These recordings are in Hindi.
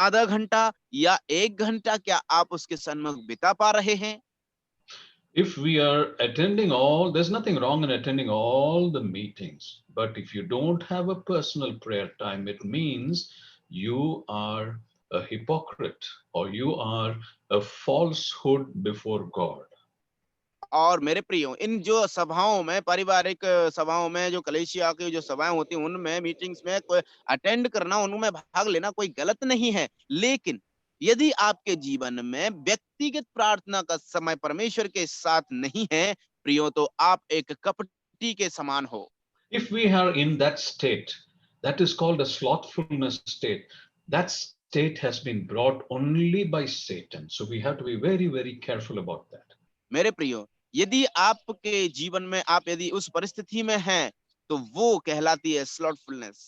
आधा घंटा या 1 घंटा क्या आप उसके सन्मुख बिता पा रहे हैं? If we are attending all, there's nothing wrong in attending all the meetings. But if you don't have a personal prayer time, it means you are a hypocrite or you are a falsehood before God. और मेरे प्रियो, इन जो सभाओं में, पारिवारिक सभाओं में, जो कलीसिया की जो सभाएं होती हैं, उनमें मीटिंग्स में कोई अटेंड करना, उनमें भाग लेना कोई गलत नहीं है। लेकिन यदि आपके जीवन में व्यक्तिगत प्रार्थना का समय परमेश्वर के साथ नहीं है प्रियो, तो आप एक कपटी के समान हो। If we are in that state, that is called a slothfulness state. That state has been brought only by Satan. So we have to be very, very careful about that. मेरे प्रियो, यदि आपके जीवन में आप यदि उस परिस्थिति में हैं, तो वो कहलाती है स्लॉटफुलनेस,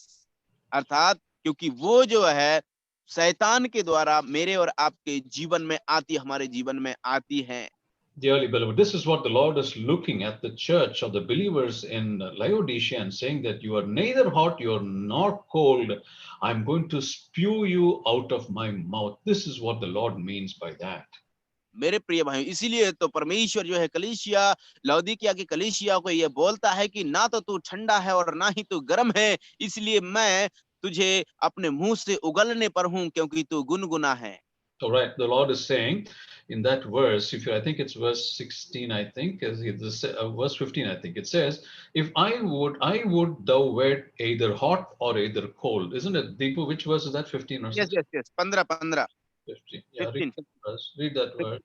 अर्थात क्योंकि वो जो है शैतान के द्वारा मेरे और आपके जीवन में आती, हमारे जीवन में आती है। Dearly beloved, this is what the Lord is looking at the church or the believers in Laodicea and saying that you are neither hot, you are not cold. I'm going to spew you out of my mouth. This is what the Lord means by that. मेरे प्रिय भाई, इसीलिए तो परमेश्वर जो है कलीसिया, लौदीकिया की कलीसिया को ये बोलता है कि ना तो तू ठंडा है और ना ही तू गर्म है, इसलिए मैं तुझे अपने मुंह से उगलने पर हूं, क्योंकि तू गुनगुना है। All right, the Lord is saying in that verse, if you, I think it's verse 16, I think, verse 15, I think it says, if I would thou wert either hot or either cold. Isn't it, Deepu? Which verse is that? 15 or yes 16? Yes yes, 15 15. Yeah, read 15। that verse. Read that verse.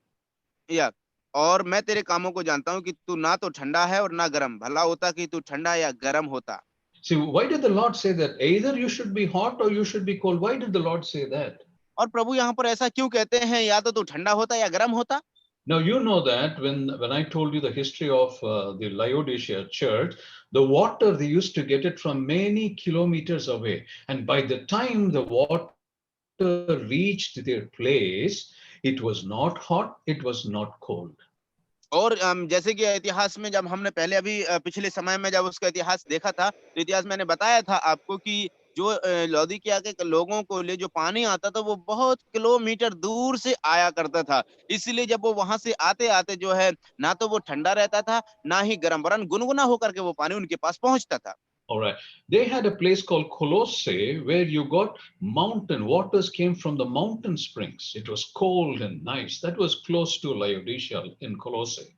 या और मैं तेरे कामों को जानता हूं कि तू ना तो ठंडा है और ना गर्म, भला होता कि तू ठंडा या गर्म होता। See, why did the Lord say that? Either you should be hot or you should be cold. Why did the Lord say that? और प्रभु यहाँ पर ऐसा क्यों कहते हैं, या तो तू ठंडा होता या गर्म होता? Now, you know that when I told you the history of the Laodicea church, the water, they used to get it from many kilometers away. And by the time the water reached their place, it was not hot, it was not cold. और जैसे कि इतिहास में जब हमने पहले अभी पिछले समय में जब उसका इतिहास देखा था, तो इतिहास मैंने बताया था आपको कि जो लौदीकिया के लोगों को लिए जो पानी आता था, वो बहुत किलोमीटर दूर से आया करता था। इसलिए जब वो वहां से आते आते जो है, ना तो वो ठंडा रहता था, ना ही गर्म, वरन गुनगुना होकर के वो पानी उनके पास पहुंचता था। All right. They had a place called Colossae where you got mountain waters came from the mountain springs. It was cold and nice. That was close to Laodicea in Colossae.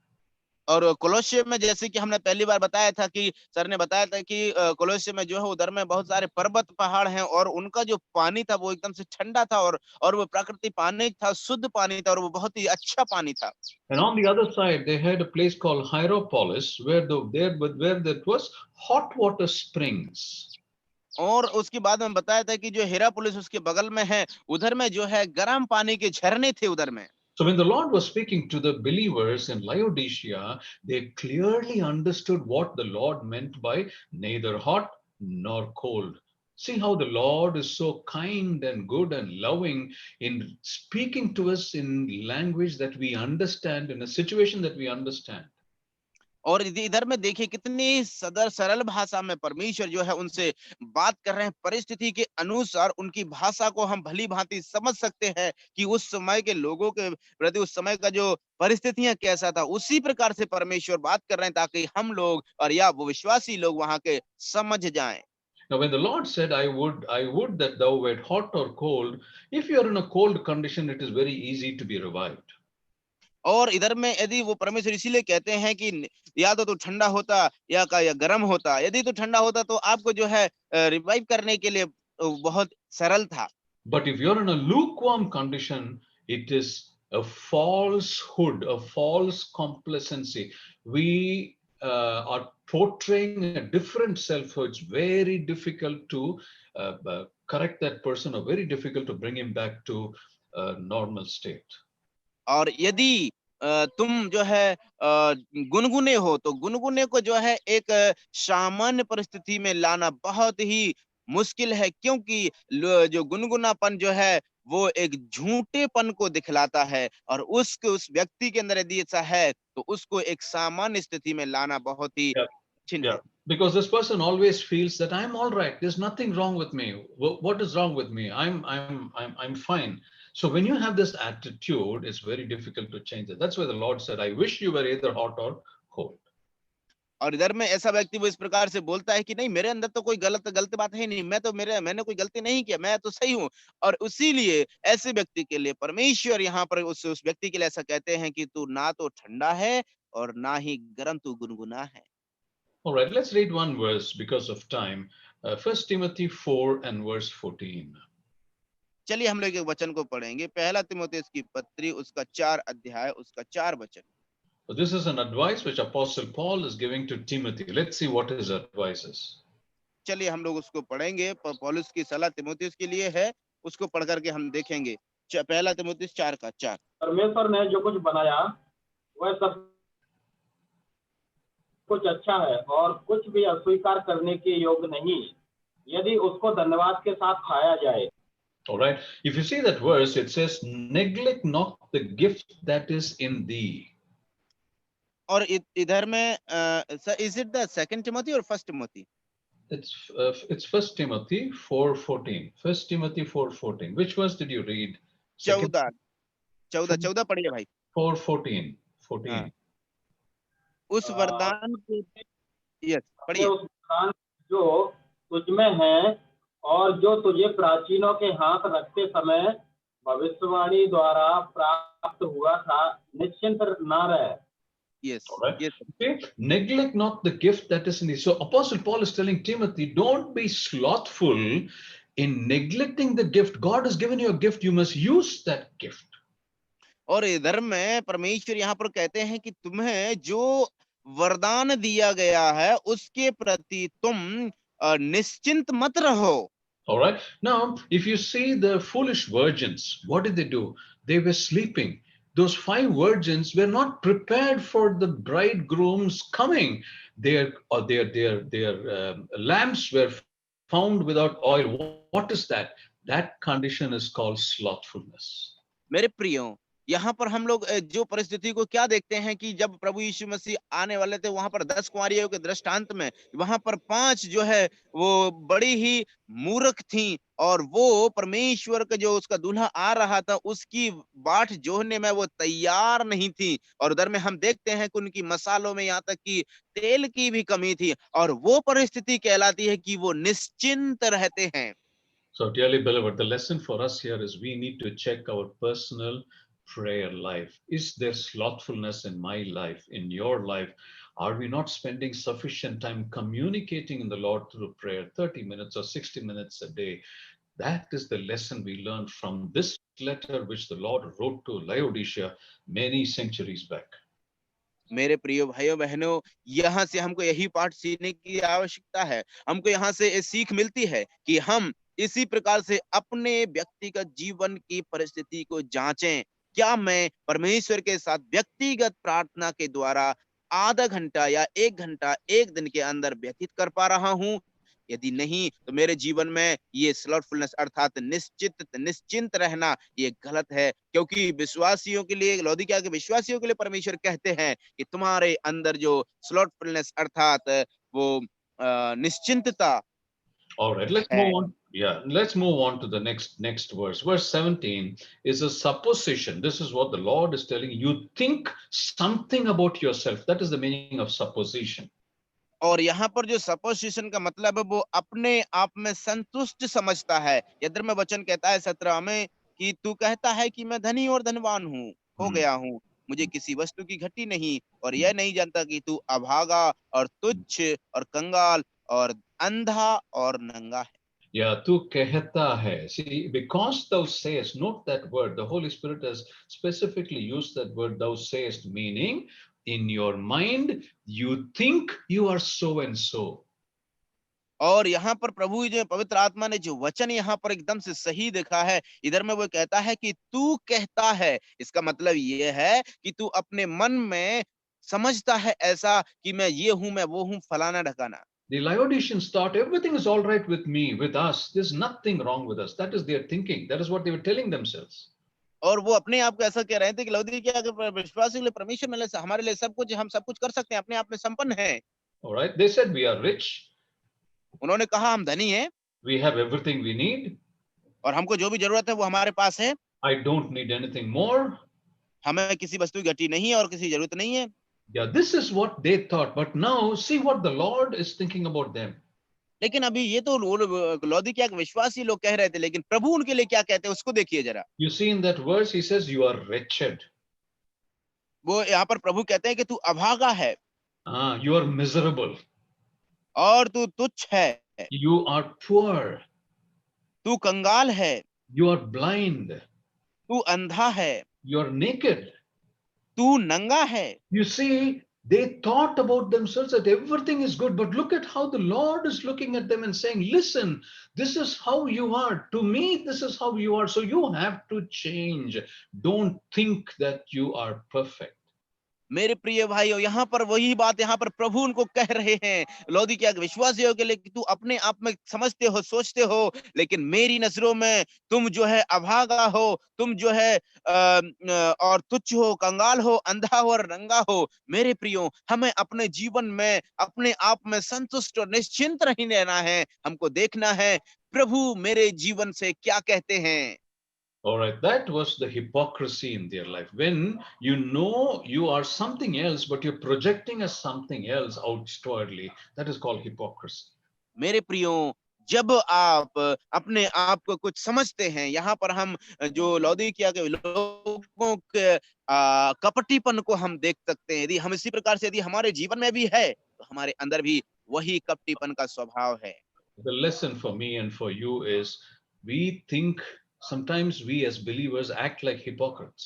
और कोलोसियम में, जैसे कि हमने पहली बार बताया था कि सर ने बताया था कि कोलोसियम में जो है उधर में बहुत सारे पर्वत पहाड़ हैं, और उनका जो पानी था वो एकदम से ठंडा था, और वो प्राकृतिक पानी था, शुद्ध पानी था, और वो बहुत ही अच्छा पानी था। And on the other side, they had a place called Hierapolis where there was hot water springs. और उसके बाद में बताया था कि जो हिरापुलिस उसके बगल में है, उधर में जो है गर्म पानी के झरने थे उधर में। So when the Lord was speaking to the believers in Laodicea, they clearly understood what the Lord meant by neither hot nor cold. See how the Lord is so kind and good and loving in speaking to us in language that we understand, in a situation that we understand. और इधर में देखिए कितनी सदर सरल भाषा में परमेश्वर जो है उनसे बात कर रहे हैं, परिस्थिति के अनुसार उनकी भाषा को हम भली भांति समझ सकते हैं कि उस समय के लोगों के प्रति उस समय का जो परिस्थितियां कैसा था, उसी प्रकार से परमेश्वर बात कर रहे हैं, ताकि हम लोग और या वो विश्वासी लोग वहां के समझ जाएं। Now, when the Lord said, I would that thou wert hot or cold, if you are in a cold condition, it is very easy to be revived. और इधर में यदि वो परमेश्वर इसीलिए कहते हैं कि या तो तू ठंडा होता या गर्म होता, यदि तू ठंडा होता तो आपको जो है रिवाइव करने के लिए बहुत सरल था। But if you're in a lukewarm condition, it is a falsehood, a false complacency. We are portraying a different self, so it's very difficult to correct that person, or very difficult to bring him back to a normal state. और यदि तुम जो है गुनगुने हो, तो गुनगुने को जो है एक सामान्य परिस्थिति में लाना बहुत ही मुश्किल है, क्योंकि जो गुनगुनापन जो है वो एक झूठेपन को दिखलाता है, और उस व्यक्ति के अंदर यदि ऐसा है तो उसको एक सामान्य स्थिति में लाना बहुत ही Yeah, कठिन yeah. है। Because this person always feels that I'm all right. There's nothing wrong with me. What is wrong with me? I'm fine. So when you have this attitude, it's very difficult to change it. That's why the Lord said, I wish you were either hot or cold. और इधर में ऐसा व्यक्ति वो इस प्रकार से बोलता है कि नहीं, मेरे अंदर तो कोई गलत बात है नहीं, मैंने कोई गलती नहीं किया, मैं तो सही हूँ। और इसीलिए ऐसे व्यक्ति के लिए परमेश्वर यहाँ पर उस व्यक्ति के लिए ऐसा कहते हैं कि तू ना तो ठंडा है और ना ही गर्म, तू गुनगुना है। All right, let's read one verse because of time. 1 Timothy 4 and verse 14. चलिए हम लोग एक वचन को पढ़ेंगे, पहला तीमुथियुस की पत्री उसका 4 अध्याय उसका 4 वचन। So this is an advice which Apostle Paul is giving to Timothy. Let's see what his advice is. चलिए हम लोग उसको पढ़ेंगे, पौलुस की सलाह तीमुथियुस के लिए है, उसको पढ़ करके हम देखेंगे। पहला तीमुथियुस 4 का 4। परमेश्वर ने जो कुछ बनाया वह सब कुछ अच्छा है और कुछ भी अस्वीकार करने के योग्य नहीं, यदि उसको धन्यवाद के साथ खाया जाए। All right. If you see that verse, it says, neglect not the gift that is in thee. और इधर में is it the second Timothy और first Timothy? It's 1 Timothy 4:14. 1 Timothy 4:14. Which verse did you read? 14 पढ़िए भाई। 4:14. 14. हाँ। उस वरदान के, यस पढ़िए। उस वरदान जो तुझमें है और जो तुझे प्राचीनों के हाथ रखते समय भविष्यवाणी द्वारा प्राप्त हुआ था, निश्चिंत ना रहे। Yes. All right. Yes. Okay. Neglect not the gift that is in thee. So Apostle Paul is telling Timothy, don't be slothful in neglecting the gift. God has given you a gift. You must use that gift. और इधर में परमेश्वर यहाँ पर कहते हैं कि तुम्हें जो वरदान दिया गया है उसके प्रति तुम निश्चिंत मत रहो। All right. Now, if you see the foolish virgins, what did they do? They were sleeping. Those 5 virgins were not prepared for the bridegroom's coming. Their lamps were found without oil. What is that? That condition is called slothfulness. मेरे प्रियो, यहाँ पर हम लोग जो परिस्थिति को क्या देखते हैं कि जब प्रभु यीशु मसीह आने वाले थे, वहां पर 10 कुंवारियों के दृष्टांत में वहां पर 5 जो है वो बड़ी ही मूर्ख थी और वो परमेश्वर का जो उसका दूल्हा आ रहा था उसकी बाट जोहने में वो तैयार नहीं थी। और उधर में हम देखते हैं कि उनकी मसालों में यहाँ तक कि तेल की भी कमी थी और वो परिस्थिति कहलाती है कि वो निश्चिंत रहते हैं। So dearly beloved, the lesson for us here is we need to check our personal prayer life. Is there slothfulness in my life, in your life? Are we not spending sufficient time communicating in the Lord through prayer, 30 minutes or 60 minutes a day? That is the lesson we learned from this letter which the Lord wrote to Laodicea many centuries back. मेरे प्रिय भाइयों बहनों, यहाँ से हमको यही पाठ सीखने की आवश्यकता है। हमको यहाँ से सीख मिलती है कि हम इसी प्रकार से अपने व्यक्तिगत जीवन की परिस्थिति को जांचें। क्या मैं परमेश्वर के साथ व्यक्तिगत प्रार्थना के द्वारा आधा घंटा या 1 घंटा 1 दिन के अंदर व्यतीत कर पा रहा हूँ? यदि नहीं तो मेरे जीवन में ये स्लॉटफुलनेस अर्थात निश्चिंत रहना ये गलत है, क्योंकि विश्वासियों के लिए, लौदीकिया के विश्वासियों के लिए परमेश्वर कहते हैं कि तुम्हारे अंदर जो स्लॉटफुलनेस अर्थात वो निश्चिंतता। All right, let's move on. Yeah, let's move on to the next verse. Verse 17 is a supposition. This is what the Lord is telling you. Think something about yourself. That is the meaning of supposition. और यहाँ पर जो सपोजिशन का मतलब है वो अपने आप में संतुष्ट समझता है। यदि में वचन कहता है 17 में कि तू कहता है कि मैं धनी और धनवान हूँ, हो गया हूँ, मुझे किसी वस्तु की घटी नहीं, और यह नहीं जानता कि तू अभागा और तुच्छ और कंगाल और अंधा और नंगा है। Yeah, tu कहता है. See, because thou sayest, note that word. The Holy Spirit has specifically used that word, thou sayest, meaning in your mind you think you are so and so. और यहाँ पर प्रभु जो पवित्र आत्मा ने जो वचन यहाँ पर एकदम से सही देखा है, इधर में वो कहता है कि तू कहता है। इसका मतलब ये है कि तू अपने मन में समझता है ऐसा कि मैं ये हूं, मैं वो हूं, फलाना ढकाना। The Laodiceans thought everything is all right with me, with us. There's nothing wrong with us. That is their thinking. That is what they were telling themselves. और वो अपने आप को ऐसा कह रहे थे कि लौदीकिया के विश्वासियों के लिए परमेश्वर मिले, हमारे लिए सब कुछ, हम सब कुछ कर सकते हैं, अपने आप में संपन्न हैं। All right. They said, we are rich. उन्होंने कहा हम धनी हैं We have everything we need. और हमको जो भी जरूरत है वो हमारे पास है, I don't need anything more. हमें किसी वस्तु की घटी नहीं है और किसी जरूरत नहीं है। Yeah, this is what they thought. But now see what the Lord is thinking about them. लेकिन अभी ये तो लौदीकिया के विश्वासी लोग कह रहे थे, लेकिन प्रभु उनके लिए क्या कहते हैं उसको देखिए जरा। You see in that verse, he says, you are wretched. वो यहाँ पर प्रभु कहते हैं कि तू अभागा है You are miserable. और तू तुच्छ है, You are poor. तू कंगाल है, You are blind. तू अंधा है, You are naked. तू नंगा है। You see, they thought about themselves that everything is good, but look at how the Lord is looking at them and saying, listen, this is how you are. To me, this is how you are. So you have to change. Don't think that you are perfect. मेरे प्रिय भाइयों, यहाँ पर वही बात यहाँ पर प्रभु उनको कह रहे हैं लौदीकिया के विश्वासियों के लिए कि तू अपने आप में समझते हो, सोचते हो, लेकिन मेरी नजरों में तुम जो है अभागा हो, तुम जो है और तुच्छ हो, कंगाल हो, अंधा हो और नंगा हो। मेरे प्रियो, हमें अपने जीवन में अपने आप में संतुष्ट और निश्चिंत नहीं रहना है, हमको देखना है प्रभु मेरे जीवन से क्या कहते हैं। All right, that was the hypocrisy in their life. When you know you are something else, but you're projecting as something else outwardly, that is called hypocrisy. मेरे प्रियो, जब आप अपने आप को कुछ समझते हैं, यहाँ पर हम जो लौदीकिया के लोगों के कपटीपन को हम देख सकते हैं। यदि हम इसी प्रकार से यदि हमारे जीवन में भी है, तो हमारे अंदर भी वही कपटीपन का स्वभाव है। The lesson for me and for you is we think sometimes we as believers act like hypocrites.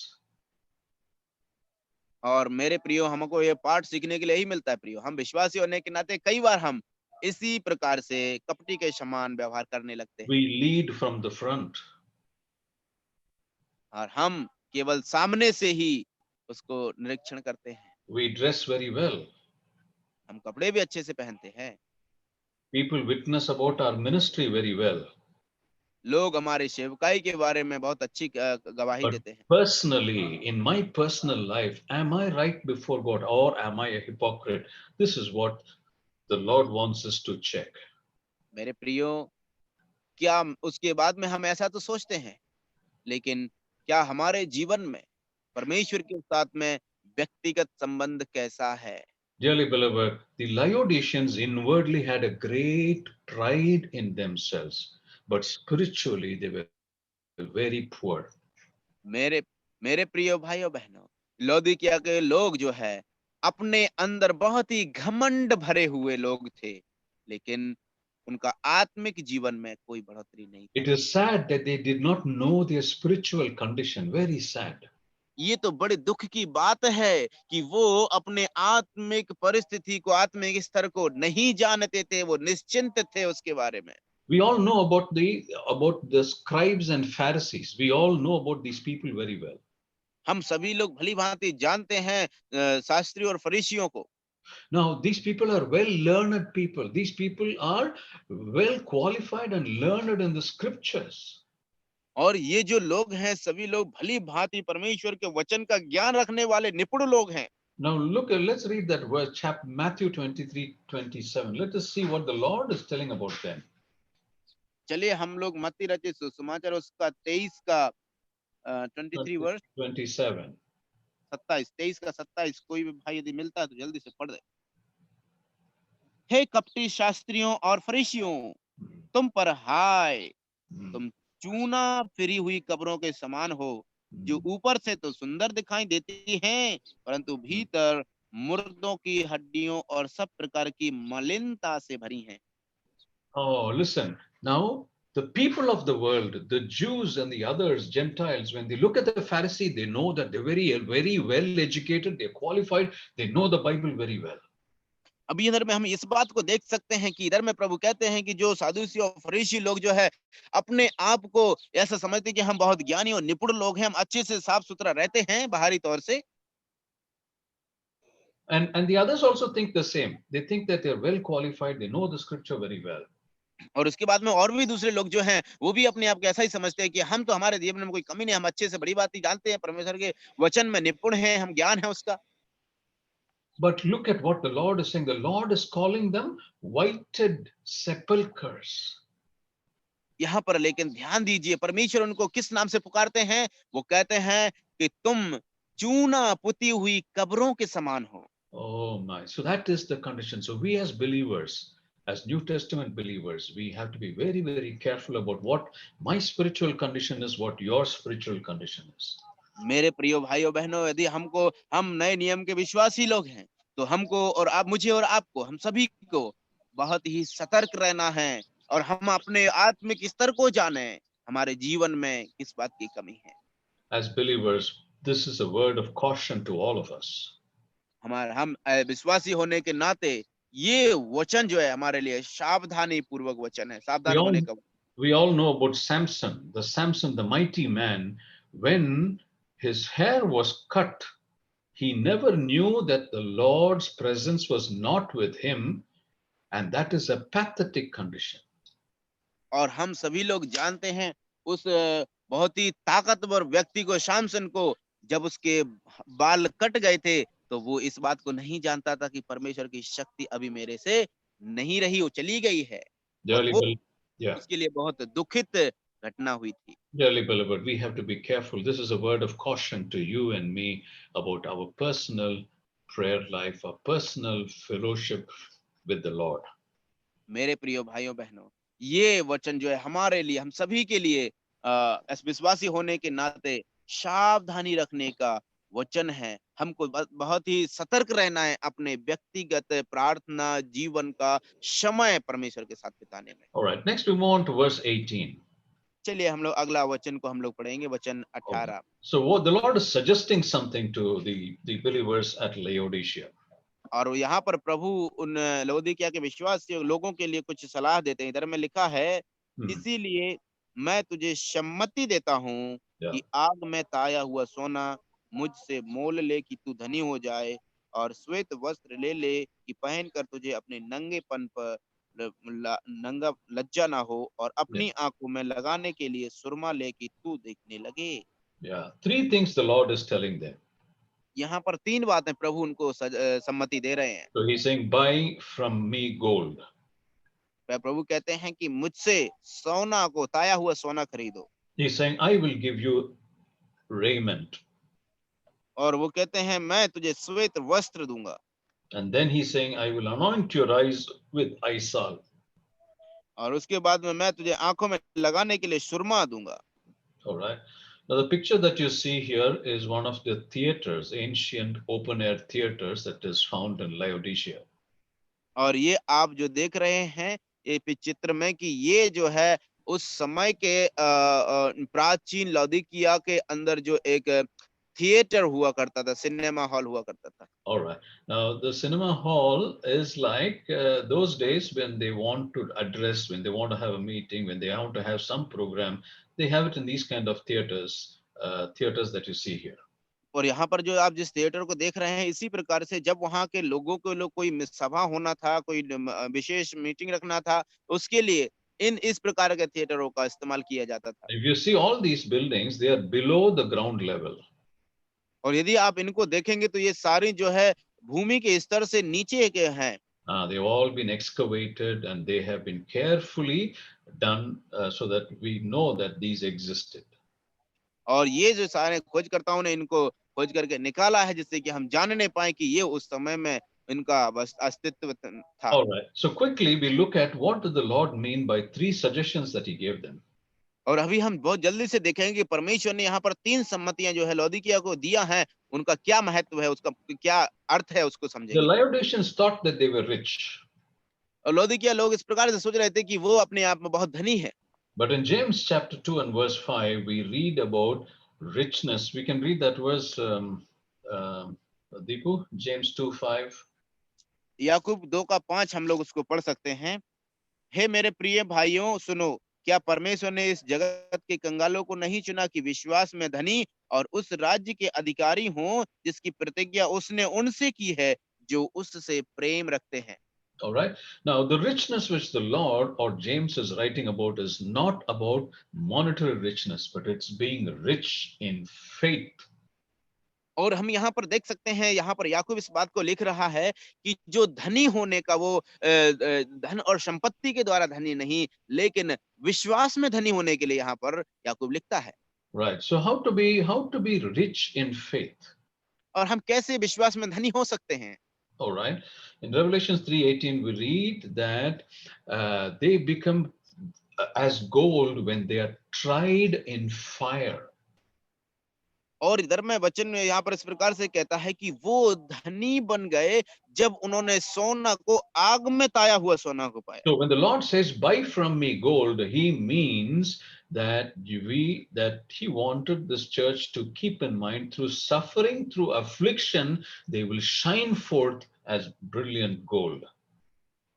और मेरे प्रियो, हमको ये पाठ सीखने के लिए ही मिलता है प्रियो। हम विश्वासी होने के नाते कई बार हम इसी प्रकार से कपटी के समान व्यवहार करने लगते हैं We lead from the front. और हम केवल सामने से ही उसको निरीक्षण करते हैं। We dress very well. हम कपड़े भी अच्छे से पहनते हैं, People witness about our ministry very well. लोग हमारे सेवकाई के बारे में बहुत अच्छी गवाही But देते हैं। personally, in my personal life, am I right before God or am I a hypocrite? This is what the Lord wants us to check. मेरे प्रियो, क्या उसके बाद में हम ऐसा तो सोचते हैं, लेकिन क्या हमारे जीवन में परमेश्वर के साथ में व्यक्तिगत संबंध कैसा है? Dearly beloved, the Laodiceans inwardly had a great pride in themselves, but spiritually they were very poor. मेरे मेरे प्रिय भाइयों बहनों, लौदीकिया के लोग जो है अपने अंदर बहुत ही घमंड भरे हुए लोग थे, लेकिन उनका आत्मिक जीवन में कोई बढ़ोतरी नहीं It थी। is sad that they did not know their spiritual condition. Very sad. ये तो बड़े दुख की बात है कि वो अपने आत्मिक परिस्थिति को, आत्मिक स्तर को नहीं जानते थे, वो निश्चिंत थे उसके बारे में। We all know about the scribes and Pharisees. We all know about these people very well. हम सभी लोग भली भांति जानते हैं शास्त्री और फरीसियों को। Now, these people are well learned people. These people are well qualified and learned in the scriptures. और ये जो लोग हैं, सभी लोग भली भांति परमेश्वर के वचन का ज्ञान रखने वाले निपुण लोग हैं। Now, look, let's read that verse, chapter Matthew 23:27. Let us see what the Lord is telling about them. चलिए हम लोग मत्ती रचित सुसमाचार उसका 23 का 23 वर्ष 27. 27, 23 का 27, कोई भी भाई यदि मिलता है तो जल्दी से पढ़ दे। हे कपटी शास्त्रियों और फरीसियों, तुम पर हाय, तुम चूना फिरी हुई कब्रों के समान हो, जो ऊपर से तो सुंदर दिखाई देती हैं, परंतु भीतर मुर्दों की हड्डियों और सब प्रकार की मलिनता से भरी हैं। Oh, listen. Now, the people of the world, the Jews and the others, Gentiles, when they look at the Pharisee, they know that they're very, very well educated, they're qualified, they know the Bible very well. अभी इधर में हम इस बात को देख सकते हैं कि इधर में प्रभु कहते हैं कि जो सादुसी और फरीसी लोग जो है अपने आप को ऐसा समझते हैं कि हम बहुत ज्ञानी और निपुण लोग हैं, हम अच्छे से साफ सुथरा रहते हैं बाहरी तौर से। And the others also think the same. They think that they're well qualified, they know the scripture very well. और उसके बाद में और भी दूसरे लोग जो हैं वो भी अपने आप को ऐसा ही समझते हैं कि हम तो, हमारे जीवन में कोई कमी नहीं, हम अच्छे से बड़ी बात ही जानते हैं, परमेश्वर के वचन में निपुण हैं, हम ज्ञान है उसका। But look at what the Lord is saying. The Lord is calling them whited sepulchres. यहाँ पर लेकिन ध्यान दीजिए, परमेश्वर उनको किस नाम से पुकारते हैं? वो कहते हैं कि तुम चूना पुती हुई कब्रों के समान हो। Oh my. So that is the condition. So we as believers, as New Testament believers, we have to be very, very careful about what my spiritual condition is, what your spiritual condition is. मेरे प्रिय भाइयों बहनों, यदि हम नए नियम के विश्वासी लोग हैं, तो हमको और आप, मुझे और आपको, हम सभी को बहुत ही सतर्क रहना है और हम अपने आत्मिक स्तर को जाने, हमारे जीवन में किस बात की कमी है। As believers, this is a word of caution to all of us. हम विश्वासी होने के नाते ये वचन जो है हमारे लिए सावधानी पूर्वक वचन है, We सावधान all होने का। we all know about Samson, the mighty man. When his hair was cut, he never knew that the Lord's presence was not with him, and that is a pathetic condition. और हम सभी लोग जानते हैं उस बहुत ही ताकतवर व्यक्ति को, शामसन को, जब उसके बाल कट गए थे, तो वो इस बात को नहीं जानता था कि परमेश्वर की शक्ति अभी मेरे से नहीं रही, वो चली गई है। और Dearly, वो yeah, उसके लिए बहुत दुखित घटना हुई थी। dearly beloved, we have to be careful. This is a word of caution to you and me about our personal prayer life, our personal fellowship with the Lord. मेरे प्रिय भाइयों बहनों, ये वचन जो है हमारे लिए, हम सभी के लिए विश्वासी होने के नाते सावधानी रखने का वचन है। हमको बहुत ही सतर्क रहना है अपने व्यक्तिगत प्रार्थना जीवन का समय परमेश्वर के साथ बिताने में। All right, next we move on to verse 18. चलिए हम लोग अगला वचन को हम लोग पढ़ेंगे, वचन All right. 18। So what the Lord is suggesting something to the believers at Laodicea. और यहाँ पर प्रभु उन लौदीकिया के विश्वासी लोगों के लिए कुछ सलाह देते हैं। इधर में लिखा है, इसीलिए मैं तुझे सम्मति देता हूँ Yeah. कि आग में ताया हुआ सोना मुझसे मोल ले कि तू धनी हो जाए, और श्वेत वस्त्र ले ले कि पहनकर तुझे अपने नंगेपन पर नंगा लज्जा ना हो, और अपनी आंखों में लगाने के लिए सुरमा ले कि तू देखने लगे। Yeah. Three things the Lord is telling them. यहाँ पर 3 बातें प्रभु उनको सम्मति दे रहे हैं। So he's saying, buy from me gold. प्रभु कहते हैं कि मुझसे सोना को, ताया हुआ सोना खरीदो। He's saying, I will give you raiment. और वो कहते हैं मैं तुझे श्वेत वस्त्र दूंगा। And then he's saying, I will anoint your eyes with eye salve. और उसके बाद में मैं तुझे आंखों में लगाने के लिए सुरमा दूंगा। All right. Now the picture that you see here is one of the theaters, ancient open air theaters that is found in Laodicea. और ये आप जो देख रहे हैं ये चित्र में, कि ये जो है उस समय के प्राचीन लौदीकिया के अंदर जो एक थिएटर हुआ करता था, सिनेमा हॉल हुआ करता था। All right. Now the cinema hall is like those days when they want to address, when they want to have a meeting, when they want to have some program, they have it in these kind of theaters, theaters that you see here. और यहाँ पर जो आप जिस थिएटर को देख रहे हैं, इसी प्रकार से जब वहाँ के लोगों को कोई सभा होना था, कोई विशेष मीटिंग रखना था, उसके लिए इस प्रकार के थिएटरों का इस्तेमाल किया जाता था। If you see all these buildings, they are below the ground level. और यदि आप इनको देखेंगे तो ये सारी जो है भूमि के स्तर से नीचे के हैं। They've all been excavated and they have been carefully done so that we know that these existed. और ये जो सारे खोजकर्ताओं ने इनको खोज करके निकाला है, जिससे कि हम जानने पाए कि ये उस समय में इनका अस्तित्व था। All right. So quickly we look at what did the Lord mean by 3 suggestions that he gave them. और अभी हम बहुत जल्दी से देखेंगे कि परमेश्वर ने यहाँ पर 3 सम्मतियां जो है लौदीकिया को दिया है, उनका क्या महत्व है, उसका क्या अर्थ है, उसको The समझेंगे। Laodiceans thought that they were rich. और लौदीकिया लोग इस प्रकार से सोच रहे थे कि वो अपने आप में बहुत धनी है। But in James chapter 2 and verse 5, we read about richness. We can read that verse, Deepu, James 2:5. याकूब 2:5 हम लोग उसको पढ़ सकते हैं। हे मेरे प्रिय भाइयों सुनो, क्या परमेश्वर ने इस जगत के कंगालों को नहीं चुना कि विश्वास में धनी और उस राज्य के अधिकारी हों जिसकी प्रतिज्ञा उसने उनसे की है जो उससे प्रेम रखते हैं। All right. Now, the richness which the Lord or James is writing about is not about monetary richness, but it's being rich in faith. और हम यहाँ पर देख सकते हैं, यहाँ पर याकूब इस बात को लिख रहा है कि जो धनी होने का वो धन और संपत्ति के द्वारा धनी नहीं, लेकिन विश्वास में धनी होने के लिए यहाँ पर याकूब लिखता है। Right. So how to be rich in faith? और हम कैसे विश्वास में धनी हो सकते हैं? All right. In Revelation 3:18, we read that they become as gold when they are tried in fire. और इधर में वचन में यहाँ पर इस प्रकार से कहता है कि वो धनी बन गए जब उन्होंने सोना को आग में ताया हुआ सोना को पाया। So when the Lord says, "Buy from me gold," He means that He wanted this church to keep in mind through suffering, through affliction, they will shine forth as brilliant gold.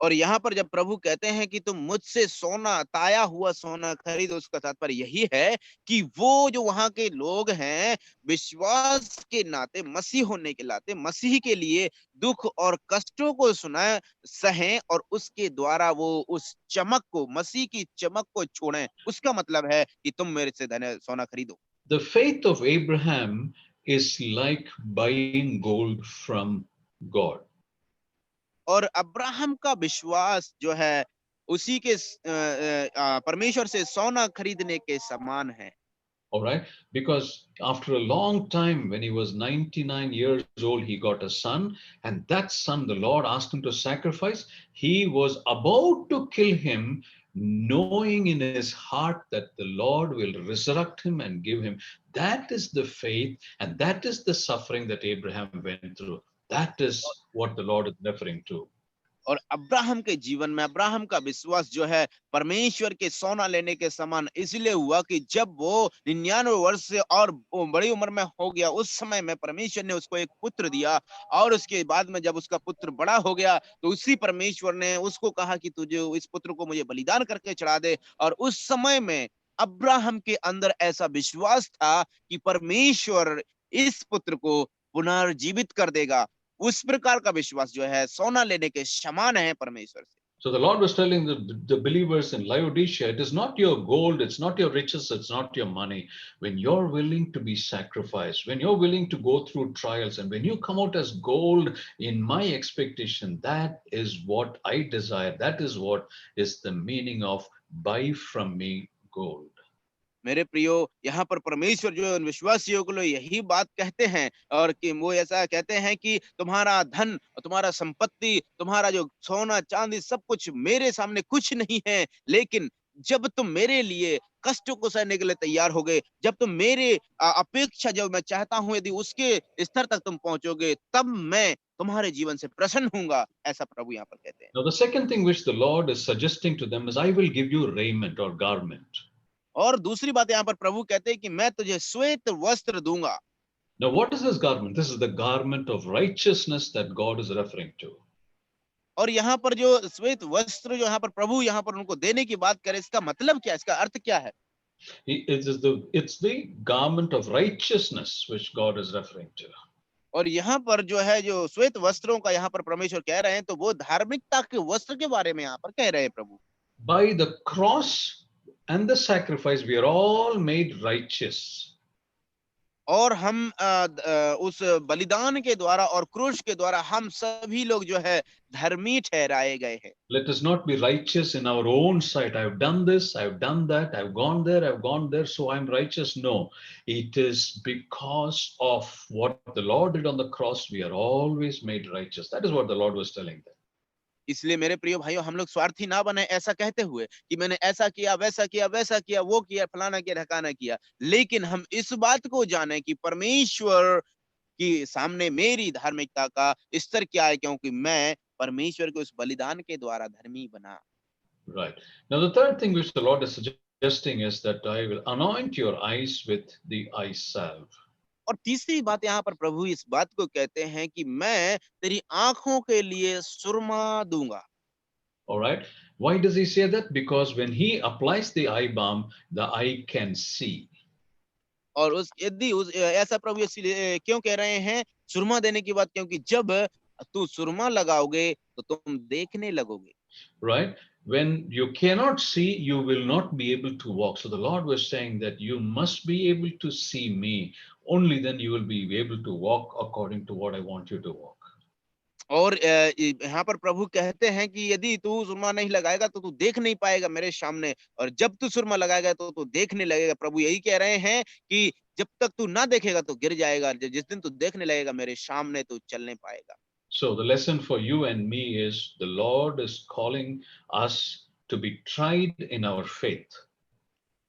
और यहाँ पर जब प्रभु कहते हैं कि तुम मुझसे सोना, ताया हुआ सोना खरीदो, उसका तात्पर्य यही है कि वो जो वहां के लोग हैं, विश्वास के नाते, मसीह होने के नाते, मसीह के लिए दुख और कष्टों को सुना सहें और उसके द्वारा वो उस चमक को, मसीह की चमक को छोड़ें। उसका मतलब है कि तुम मेरे से धन सोना खरीदो। The faith of Abraham is like buying gold from God. और अब्राहम का विश्वास जो है उसी के परमेश्वर से सोना खरीदने के समान है। All right, because after a long time, when he was 99 years old, he got a son, and that son, the Lord asked him to sacrifice. He was about to kill him, knowing in his heart that the Lord will resurrect him and give him. That is the faith, and that is the suffering that Abraham went through. That is what the Lord is referring to. और अब्राहम के जीवन में अब्राहम का विश्वास जो है परमेश्वर के सोना लेने के समान इसलिए हुआ कि जब वो 99 वर्ष से और बड़ी उम्र में हो गया, उस समय में परमेश्वर ने उसको एक पुत्र दिया। और उसके बाद में जब उसका पुत्र बड़ा हो गया तो उसी परमेश्वर ने उसको कहा कि तुझे इस पुत्र को मुझे बलिदान करके चढ़ा दे। और उस समय में अब्राहम के अंदर ऐसा विश्वास था कि परमेश्वर इस पुत्र को पुनर्जीवित कर देगा। उस प्रकार का विश्वास जो है सोना लेने के समान है परमेश्वर से। So the Lord was telling the believers in Laodicea, it is not your gold, it's not your riches, it's not your money. When you're willing to be sacrificed, when you're willing to go through trials, and when you come out as gold in my expectation, that is what I desire. That is what is the meaning of buy from me gold. मेरे प्रियो, यहाँ पर परमेश्वर जो है उन विश्वासियों को यही बात कहते हैं और कि वो ऐसा कहते हैं कि तुम्हारा धन और तुम्हारा संपत्ति, तुम्हारा जो सोना चांदी सब कुछ मेरे सामने कुछ नहीं है, लेकिन जब तुम मेरे लिए कष्टों को सहने के लिए तैयार हो गए, जब तुम मेरे अपेक्षा जो मैं चाहता हूं यदि उसके स्तर तक तुम पहुंचोगे, तब मैं तुम्हारे जीवन से प्रसन्न हूंगा। ऐसा प्रभु यहाँ पर कहते हैं। Now, the second thing which the Lord is suggesting to them is, I will give you raiment or garment. और दूसरी बात यहाँ पर प्रभु कहते हैं कि मैं तुझे श्वेत वस्त्र दूंगा। Now, what is this garment? This is the garment of righteousness that God is referring to. और यहाँ पर जो श्वेत वस्त्र जो यहाँ पर प्रभु यहाँ पर उनको देने की बात करे, इसका मतलब क्या, इसका अर्थ क्या है? It's the garment of righteousness which God is referring to. और यहाँ पर जो है जो श्वेत वस्त्रों का यहाँ पर परमेश्वर कह रहे हैं, तो वो धार्मिकता के वस्त्र के बारे में यहाँ पर कह रहे हैं प्रभु। By the cross and the sacrifice, we are all made righteous. और हम उस बलिदान के द्वारा और क्रूस के द्वारा हम सभी लोग जो है धर्मी ठहराए गए हैं। Let us not be righteous in our own sight. I've done this, I've done that, I've gone there, so I'm righteous. No, it is because of what the Lord did on the cross, we are always made righteous. That is what the Lord was telling them. इसलिए मेरे प्रिय भाइयों, हम लोग स्वार्थी ना बने ऐसा कहते हुए कि मैंने ऐसा किया, वैसा किया, वैसा किया, वो किया, फलाना किया, ढकाना किया, लेकिन हम इस बात को जाने कि परमेश्वर के सामने मेरी धार्मिकता का स्तर क्या है, क्योंकि मैं परमेश्वर के उस बलिदान के द्वारा धर्मी बना। Right. Now, the third thing which the Lord is suggesting is that I will anoint your eyes with the eye salve. और तीसरी बात यहाँ पर प्रभु इस बात को कहते हैं कि मैं तेरी आंखों के लिए सुरमा दूंगा। All right. Why does he say that? Because when he applies the eye balm, the eye can see. और उस यदि उस ऐसा प्रभु इसलिए क्यों कह रहे हैं सुरमा देने की बात, क्योंकि जब तू सुरमा लगाओगे तो तुम देखने लगोगे। right? When you cannot see, you will not be able to walk. So the Lord was saying that you must be able to see me. Only then you will be able to walk according to what I want you to walk. और यहाँ पर प्रभु कहते हैं कि यदि तू सुरमा नहीं लगाएगा तो तू देख नहीं पाएगा मेरे सामने, और जब तू सुरमा लगाएगा तो तू देखने लगेगा। प्रभु यही कह रहे हैं कि जब तक तू ना देखेगा तो गिर जाएगा, जिस दिन तू देखने लगेगा मेरे सामने तो चलने पाएगा। So the lesson for you and me is the Lord is calling us to be tried in our faith.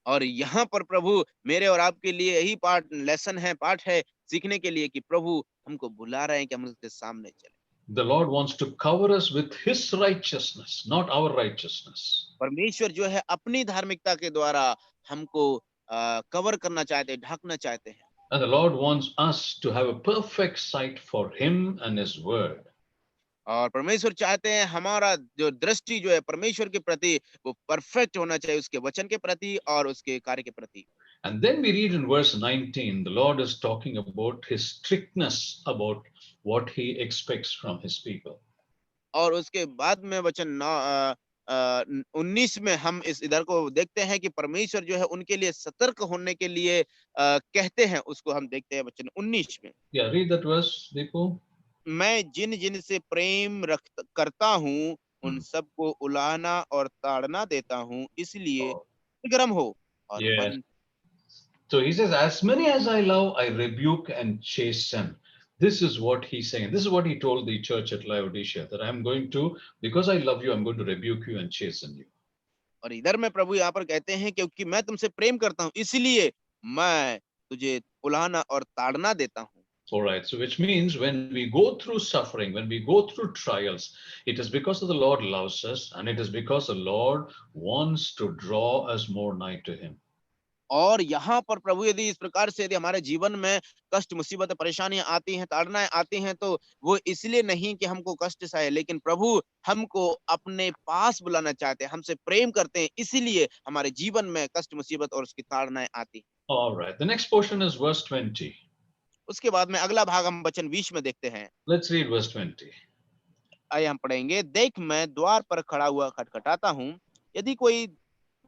और यहाँ पर प्रभु मेरे और आपके लिए यही पाठ है सीखने के लिए कि प्रभु हमको बुला रहे हैं कि हम उसके सामने चले। The Lord wants to cover us with His righteousness, not our righteousness. परमेश्वर जो है अपनी धार्मिकता के द्वारा हमको कवर करना चाहते हैं, ढकना चाहते हैं। And the Lord wants us to have a perfect sight for Him and His word. और परमेश्वर चाहते हैं हमारा जो दृष्टि जो है परमेश्वर के प्रति वो परफेक्ट होना चाहिए, उसके वचन के प्रति और उसके कार्य के प्रति। And then we read in verse 19, the Lord is talking about His strictness about what He expects from His people. और उसके बाद में वचन 19 में हम इधर को देखते हैं कि परमेश्वर जो है उनके लिए सतर्क होने के लिए कहते हैं, उसको हम देखते हैं वचन 19 में। Yeah, read that verse, Deepu. मैं जिन जिन से प्रेम करता हूँ उन सबको उलाहना और ताड़ना देता हूँ, इसलिए Oh, गर्म हो और yes. मन। So He says, as many as I love, I rebuke and chasten. This is what He's saying. This is what He told the church at Laodicea, that I'm going to, because I love you, I'm going to rebuke you and chasten you. और इधर में प्रभु यहाँ पर कहते हैं क्योंकि मैं तुमसे प्रेम करता हूँ इसलिए मैं तुझे उलाहना और ताड़ना देता हूँ। All right. So which means when we go through suffering, when we go through trials, it is because of the Lord loves us, and it is because the Lord wants to draw us more nigh to Him. और यहाँ पर प्रभु यदि इस प्रकार से यदि हमारे जीवन में कष्ट, मुसीबत, परेशानियां आती हैं, ताड़नाएं आती हैं, तो वो इसलिए नहीं कि हमको कष्ट सहे, लेकिन प्रभु हमको अपने पास बुलाना चाहते हैं, हमसे प्रेम करते हैं, इसीलिए हमारे जीवन में कष्ट, मुसीबत और उसकी ताड़नाएं आती हैं। All right. The next portion is verse 20. उसके बाद में अगला भाग हम वचन 20 में देखते हैं। Let's read verse 20. आइए हम पढ़ेंगे। देख मैं द्वार पर खड़ा हुआ खटखटाता हूँ, यदि कोई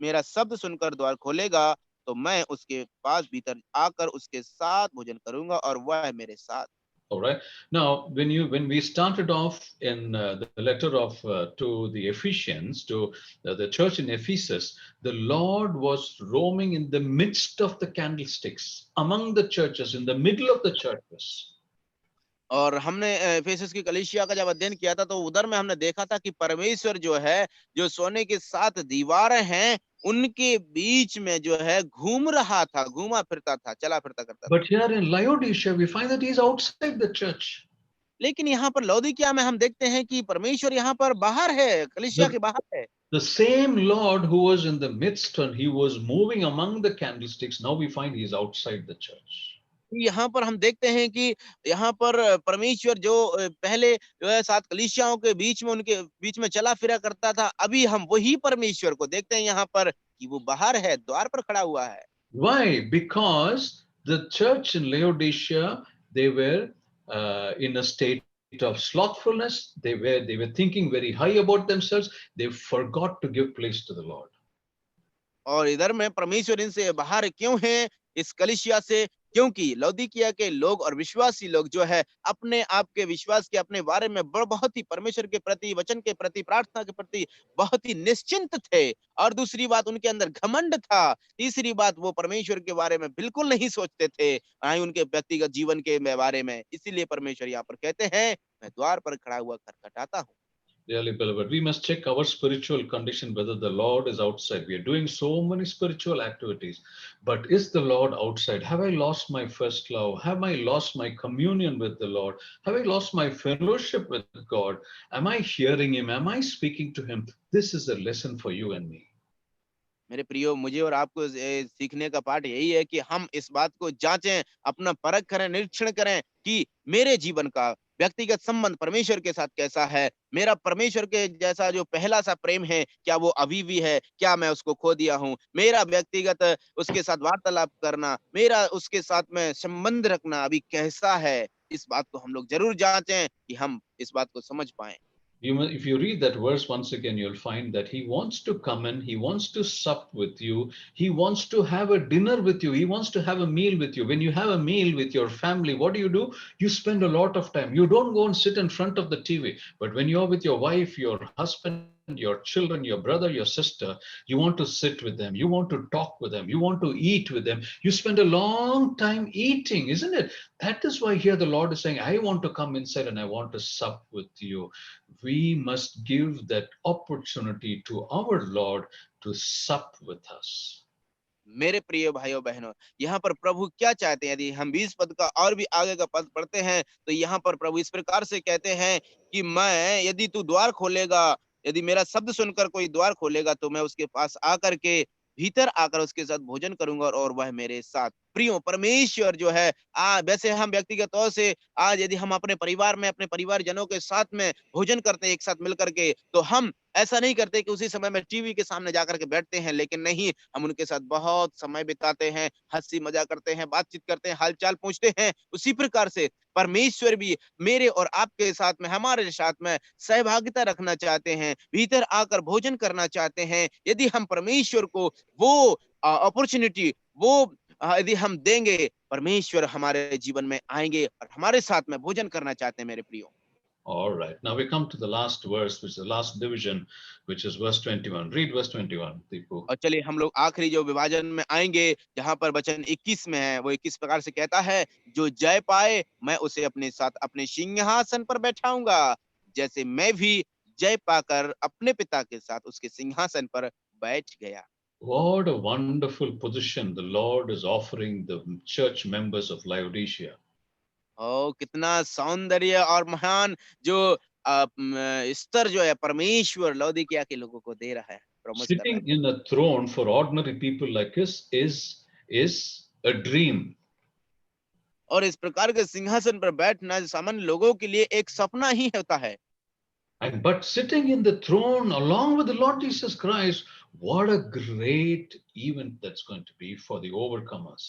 मेरा शब्द सुनकर द्वार खोलेगा तो मैं उसके पास भीतर आकर उसके साथ भोजन करूंगा और वह मेरे साथ। All right. Now, when we started off in the letter of to the Ephesians, to the church in Ephesus, the Lord was roaming in the midst of the candlesticks, among the churches, in the middle of the churches. और हमने एफेसस की कलीसिया का जब अध्ययन किया था तो उधर में हमने देखा था कि परमेश्वर जो है, जो सोने के 7 दीवारें हैं, उनके बीच में जो है घूम रहा था, घूमा फिरता था, चला फिरता करता था। But here in Laodicea, we find that he is outside the church. लेकिन यहाँ पर लौदीकिया में हम देखते हैं कि परमेश्वर यहाँ पर बाहर है, कलीसिया के बाहर है। The same Lord who was in the midst and he was moving among the candlesticks, now we find he is outside the church. यहाँ पर हम देखते हैं कि यहाँ पर परमेश्वर जो पहले जो है 7 कलीसियाओं के बीच में, उनके बीच में चला फिरा करता था, अभी हम वही परमेश्वर को देखते हैं यहाँ पर कि वो बाहर है, द्वार पर खड़ा हुआ है। Why? Because the church in Laodicea, they were in a state of slothfulness. They were thinking very high about themselves. They forgot to give place to the Lord. और इधर में परमेश्वर इनसे बाहर क्यों है इस कलीसिया से? क्योंकि लौदीकिया के लोग और विश्वासी लोग जो है अपने आप के विश्वास के, अपने बारे में बहुत ही परमेश्वर के प्रति, वचन के प्रति, प्रार्थना के प्रति बहुत ही निश्चिंत थे। और दूसरी बात, उनके अंदर घमंड था। तीसरी बात, वो परमेश्वर के बारे में बिल्कुल नहीं सोचते थे, ना ही उनके व्यक्तिगत जीवन के बारे में। इसीलिए परमेश्वर यहाँ पर कहते हैं, मैं द्वार पर खड़ा हुआ खटखटाता हूँ। Dearly beloved, we must check our spiritual condition whether the Lord is outside. We are doing so many spiritual activities, but is the Lord outside? Have I lost my first love? Have I lost my communion with the Lord? Have I lost my fellowship with God? Am I hearing Him? Am I speaking to Him? This is a lesson for you and me. मेरे प्रियो, मुझे और आपको सीखने का पाठ यही है कि हम इस बात को जांचें, अपना परख करें, निरीक्षण करें कि मेरे जीवन का व्यक्तिगत संबंध परमेश्वर के साथ कैसा है। मेरा परमेश्वर के जैसा जो पहला सा प्रेम है, क्या वो अभी भी है? क्या मैं उसको खो दिया हूँ? मेरा व्यक्तिगत उसके साथ वार्तालाप करना, मेरा उसके साथ में संबंध रखना अभी कैसा है? इस बात को हम लोग जरूर जांचें कि हम इस बात को समझ पाए। If you read that verse once again, you'll find that he wants to come in, he wants to sup with you, he wants to have a dinner with you, he wants to have a meal with you. When you have a meal with your family, what do? You spend a lot of time. You don't go and sit in front of the TV. But when you're with your wife, your husband, your children, your brother, your sister, you want to sit with them, you want to talk with them, you want to eat with them. You spend a long time eating, isn't it? That is why here the Lord is saying, I want to come inside and I want to sup with you. We must give that opportunity to our Lord to sup with us. मेरे प्रिय भाइयों बहनों, यहाँ पर प्रभु क्या चाहते हैं? यदि हम 20 पद का और भी आगे का पद पढ़ते हैं तो यहाँ पर प्रभु इस प्रकार से कहते हैं कि मैं, यदि तू द्वार खोलेगा, यदि मेरा शब्द सुनकर कोई द्वार खोलेगा तो मैं उसके पास आकर के भीतर आकर उसके साथ भोजन करूंगा और वह मेरे साथ। प्रियो, परमेश्वर जो है, वैसे हम व्यक्तिगत तौर से आज यदि हम अपने परिवार में अपने परिवारजनों के साथ में भोजन करते हैं एक साथ मिलकर के, तो हम ऐसा नहीं करते कि उसी समय में टीवी के सामने जाकर के बैठते हैं, लेकिन नहीं, हम उनके साथ बहुत समय बिताते हैं, हंसी मजाक करते हैं, बातचीत करते हैं, हालचाल पूछते हैं। उसी प्रकार से परमेश्वर भी मेरे और आपके साथ में, हमारे साथ में सहभागिता रखना चाहते हैं, भीतर आकर भोजन करना चाहते हैं। यदि हम परमेश्वर को वो अपॉर्चुनिटी, वो यदि हम देंगे, परमेश्वर हमारे जीवन में आएंगे और हमारे साथ में भोजन करना चाहते हैं मेरे प्रियो। All right. Now we come to the last verse, which is the last division, which is verse 21. Read verse 21, Deepu. और चलिए हम लोग आखिरी जो विभाजन में आएंगे, जहां पर वचन 21 में है, वो 21 प्रकार से कहता है, जो जय पाए मैं उसे अपने साथ अपने सिंहासन पर बैठाऊंगा, जैसे मैं भी जय पाकर अपने पिता के साथ उसके सिंहासन पर बैठ गया। What a wonderful position the Lord is offering the church members of Laodicea. ओ कितना सौंदर्य और महान जो स्तर जो है परमेश्वर लौदीकिया के लोगों को दे रहा है, प्रमोट कर रहा है। Sitting in a throne for ordinary people like us is a dream. और इस प्रकार के सिंहासन पर बैठना सामान्य लोगों के लिए एक सपना ही होता है। But sitting in the throne along with the Lord Jesus Christ, what a great event that's going to be for the overcomers.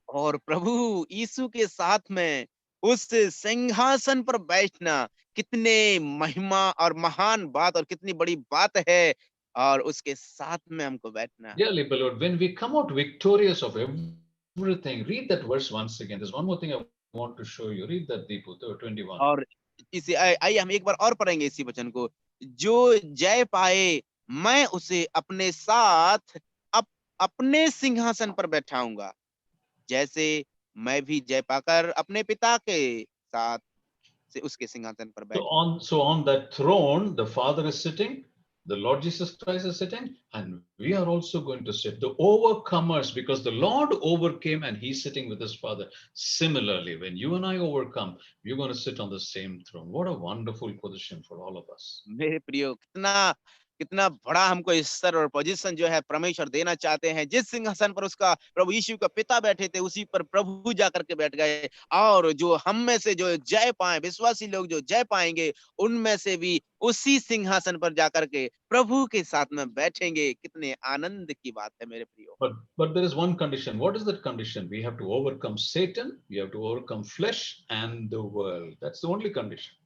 और प्रभु यीशु के साथ में उस सिंहासन पर बैठना कितने महिमा और महान बात और कितनी बड़ी बात है, और उसके साथ में हमको बैठना। Dearly beloved, when we come out victorious of everything, read that verse once again. There's one more thing I want to show you. Read that, Deepu, 21. और इसे आइए हम एक बार और पढ़ेंगे इसी वचन को। जो जय पाए मैं उसे अपने साथ अपने सिंहासन पर बैठाऊंगा, जैसे मैं भी जय पाकर अपने पिता के साथ से उसके सिंहासन पर So बैठ। on that throne, the Father is sitting, the Lord Jesus Christ is sitting, and we are also going to sit. The overcomers, because the Lord overcame and he's sitting with his Father. Similarly, when you and I overcome, we're going to sit on the same throne. What a wonderful position for all of us. मेरे प्रियो, कितना कितना बड़ा हमको स्तर और पोजीशन जो है परमेश्वर देना चाहते हैं। जिस सिंहासन पर उसका प्रभु यीशु का पिता बैठे थे, उसी पर प्रभु जाकर के बैठ गए। और जो हम में से जो जय पाए, विश्वासी लोग जो जय पाएंगे, उनमें से भी उसी सिंहासन पर जाकर के प्रभु के साथ में बैठेंगे। कितने आनंद की बात है मेरे प्रियो। But there is one condition. What is that condition? We have to overcome Satan, we have to overcome flesh and the world. That's the only condition.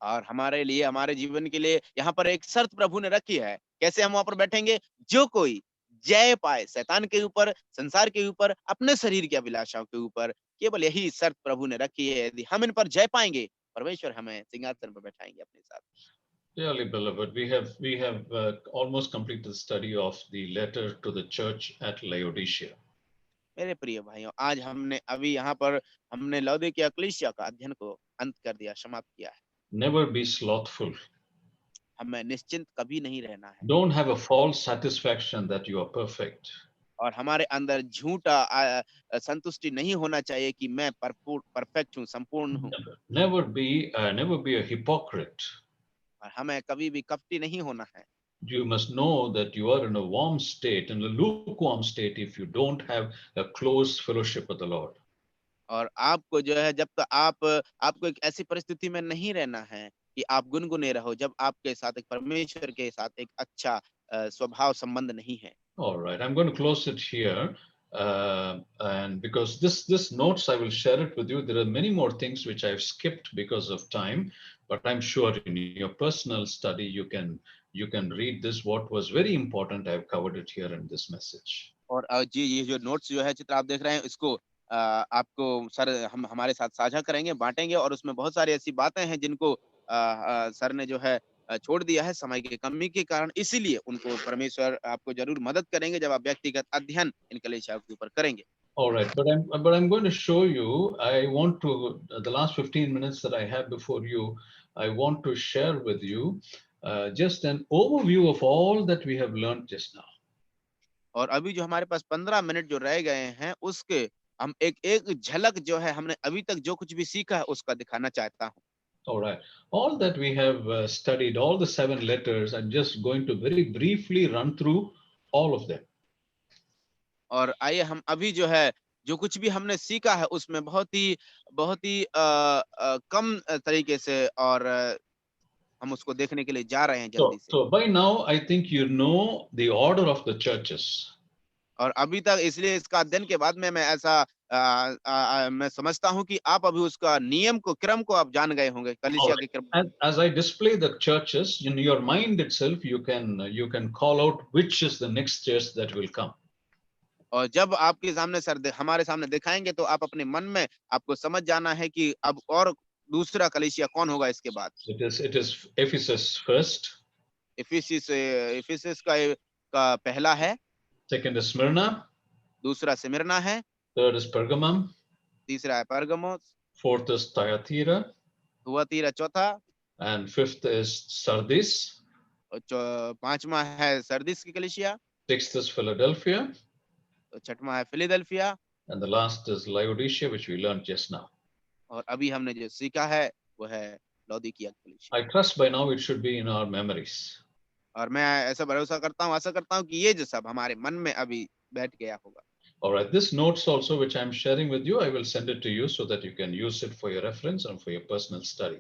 और हमारे लिए, हमारे जीवन के लिए यहाँ पर एक शर्त प्रभु ने रखी है। कैसे हम वहां पर बैठेंगे? जो कोई जय पाए शैतान के ऊपर, संसार के ऊपर, अपने शरीर की अभिलाषाओं के ऊपर, केवल यही शर्त प्रभु ने रखी है। यदि हम इन पर जय पाएंगे, परमेश्वर हमें सिंहासन पर बैठाएंगे अपने साथ। Dearly beloved, we have almost completed the study of the letter to the church at Laodicea. मेरे प्रिय भाइयों, आज हमने अभी यहाँ पर हमने लौदीकिया कलीसिया का अध्ययन को अंत कर दिया, समाप्त किया है। Never be slothful. हमें निश्चिंत कभी नहीं रहना है। Don't have a false satisfaction that you are perfect. और हमारे अंदर झूठा संतुष्टि नहीं होना चाहिए कि मैं परफेक्ट हूँ, संपूर्ण हूँ। Never be a hypocrite. और हमें कभी भी कपटी नहीं होना है। You must know that you are in a warm state, in a lukewarm state, if you don't have a close fellowship with the Lord. और आपको जो है, जब तक आपको एक ऐसी परिस्थिति में नहीं रहना है कि आप गुनगुने रहो, जब आपके साथ एक परमेश्वर के साथ एक अच्छा स्वभाव संबंध नहीं है। All right, I'm going to close it here. And because this notes, I will share it with you. There are many more things which I've skipped because of time. But I'm sure in your personal study you can read this. What was very important, I've covered it here in this message. और जी ये जो नोट्स जो है चित्र आप देख रहे हैं इसको आपको सर हम हमारे साथ साझा करेंगे, बांटेंगे और उसमें बहुत सारी ऐसी बातें हैं जिनको सर ने जो है छोड़ दिया है समय की कमी के कारण, इसीलिए उनको परमेश्वर आपको जरूर मदद करेंगे जब आप व्यक्तिगत अध्ययन इन कलीसियाओं के ऊपर करेंगे। All right, but I'm going to show you. I want to the last 15 minutes that I have before you. I want to share with you just an overview of all that we have learned just now. और अभी जो हमारे पास 15 मिनट जो रह गए हैं उसके हम एक एक झलक जो है हमने अभी तक जो कुछ भी सीखा है उसका दिखाना चाहता हूँ। All right, all that we have studied, all the 7 letters, I'm just going to very briefly run through all of them. और आइए हम अभी जो है जो कुछ भी हमने सीखा है उसमें बहुत ही कम तरीके से और हम उसको देखने के लिए जा रहे हैं जल्दी से। So by now, I think you know the order of the churches. और अभी तक इसलिए इसका अध्ययन के बाद में मैं ऐसा मैं समझता हूं कि आप अभी उसका नियम को क्रम को आप जान गए होंगे कलीसिया के क्रम। As I display the churches in your mind itself, you can call out which is the next church that will come. और जब आपके सामने हमारे सामने दिखाएंगे तो आप अपने मन में आपको समझ जाना है कि अब और दूसरा कलीसिया कौन होगा इसके बाद। It is Ephesus first. Ephesus का पहला है। Second is Smyrna. दूसरा सिमिरना है। Third is Pergamum. तीसरा है परगमोस। Fourth is Thyatira. थुआतीरा चौथा। And fifth is Sardis. और पांचवा है सरदिस की कलीसिया। Sixth is Philadelphia. छठवां है Philadelphia. And the last is Laodicea, which we learned just now. और अभी हमने जो सीखा है वो है लौदीकिया कलीसिया। I trust by now it should be in our memories. और मैं ऐसा भरोसा करता हूँ, आशा करता हूँ कि ये जो सब हमारे मन में अभी बैठ गया होगा। All right, this notes also which I'm sharing with you, I will send it to you so that you can use it for your reference and for your personal study.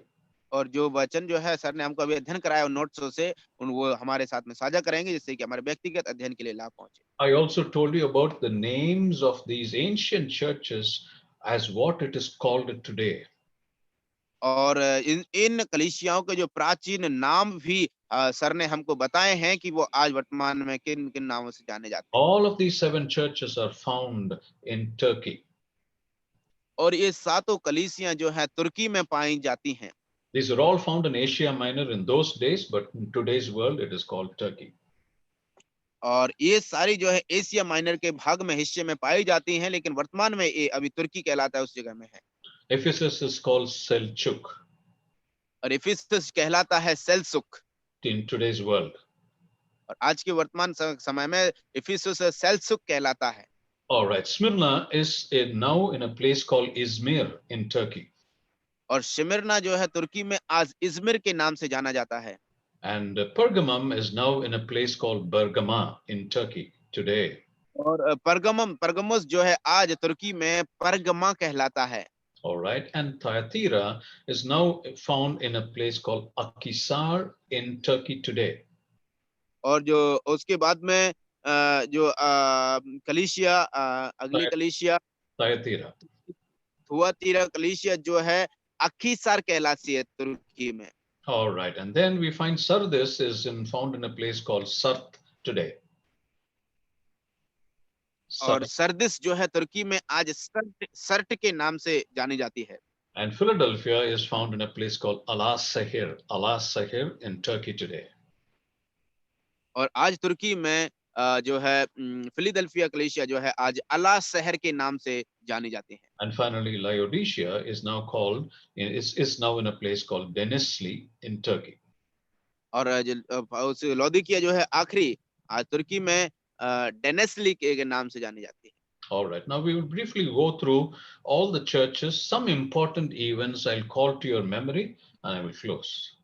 और जो वचन जो है सर ने हमको अभी अध्ययन कराया उन नोट्स से उन वो हमारे साथ में साझा करेंगे जिससे कि हमारे व्यक्तिगत अध्ययन के लिए लाभ पहुंचे। I also told you about the names of these ancient churches as what it is called today. और इन कलीसियाओं के जो प्राचीन नाम भी सर ने हमको बताए हैं कि वो आज वर्तमान में किन किन नामों से जाने जाते हैं। All of these 7 churches are found in Turkey. और ये सातों कलीसियां जो है तुर्की में पाई जाती हैं। These are all found in Asia Minor in those days, but in today's world it is called Turkey. और ये सारी जो है एशिया माइनर के भाग में हिस्से में पाई जाती हैं, लेकिन वर्तमान में ये अभी तुर्की कहलाता है उस जगह में है। Ephesus is called Selçuk और इफिसस कहलाता है सेल्सुक in today's world. और आज के वर्तमान समय में इफिसस सेल्सुक कहलाता है। All right, Smyrna is now in a place called Izmir in Turkey. और शिमिरना जो है तुर्की में आज इजमिर के नाम से जाना जाता है। And Pergamum is now in a place called Bergama in Turkey today. और परगमस जो है आज तुर्की में परगमा कहलाता है। All right, and Thyatira is now found in a place called Akhisar in Turkey today. और जो उसके बाद में जो कलीसिया अगली कलीसिया Thyatira. थुआतीरा कलीसिया जो है अखीसार कहलाती है तुर्की में। All right, and then we find Sardis is found in a place called Sart today. और सरदिस जो है तुर्की में आज सर्ट के नाम से जानी जाती है। And Philadelphia is found in a place called Alas-Sahir in Turkey today. और आज तुर्की में जो है फिलाडेल्फिया कलीसिया जो है आज अलास शहर के नाम से जानी जाती है। And finally, Laodicea is now in a place called Denizli in Turkey. और उस लौदीकिया जो है आखिरी आज तुर्की में डेनेस्ली के नाम से जानी जाती है। All right, now we will briefly go through all the churches, some important events I'll call to your memory and I will close.